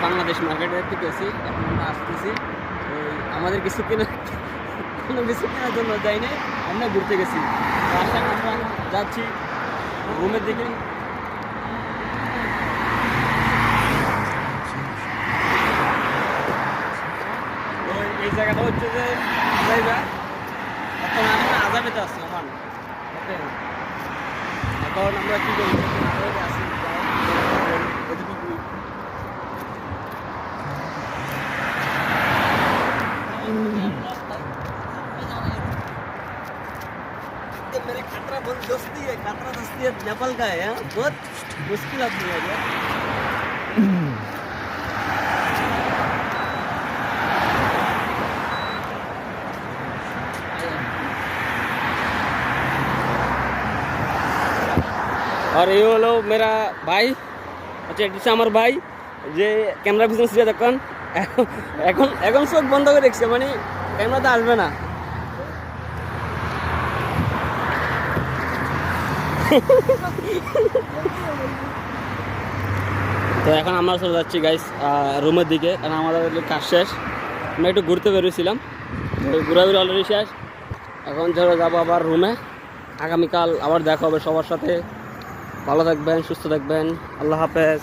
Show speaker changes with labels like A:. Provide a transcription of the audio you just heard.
A: বাংলাদেশ মার্কেটে গেছি, এখন আমরা আসতেছি। আমাদের কিছু কোনো কিছু কেনার জন্য যাই নাই, আমরা ঘুরতে গেছি। আসার আমরা যাচ্ছি রুমের দিকে। এই জায়গাটা হচ্ছে যে জায়গা, এখন আমরা আজাবেতে আসছি। এখন আমরা কী করি, আসি मेरे खतरा बहुत दोस्ती है, खतरा दोस्ती है नेपाल का है। बहुत मुश्किल आदमी है। और ये হলো मेरा भाई, আচ্ছা এটা হচ্ছে আমার ভাই যে ক্যামেরা বিজনেস দিয়ে দেখুন। এখন এখন চোখ বন্ধ করে দেখছে, মানে ক্যামেরাতে আসবে না। তো এখন আমরা চলে যাচ্ছি গাইস রুমের দিকে, কারণ আমাদের কাজ শেষ। আমরা একটু ঘুরতে বেরিয়েছিলাম, ঘোরাঘুরি অলরেডি শেষ। এখন চলে যাবো আবার রুমে। আগামীকাল আবার দেখা হবে সবার সাথে। ভালো থাকবেন, সুস্থ থাকবেন, আল্লাহ হাফেজ।